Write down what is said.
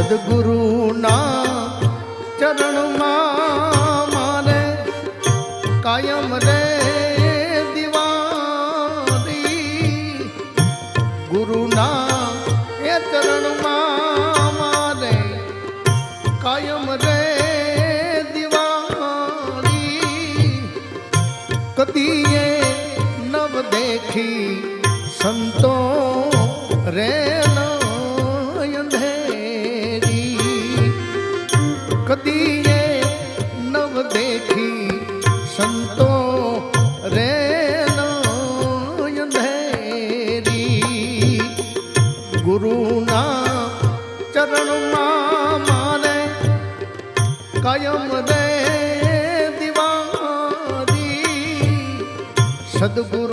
સદગુરુના ચરણમાં મારે કાયમ રે દિવાળી ગુરુના એ ચરણમાં મારે કાયમ રે દિવાળી કદીએ નવ દેખી સંતો રે કદીએ નવ દેખી સંતો રે અંધેરી ગુરુના ચરણમાં મારે કાયમ રે દિવાળી સદગુરુ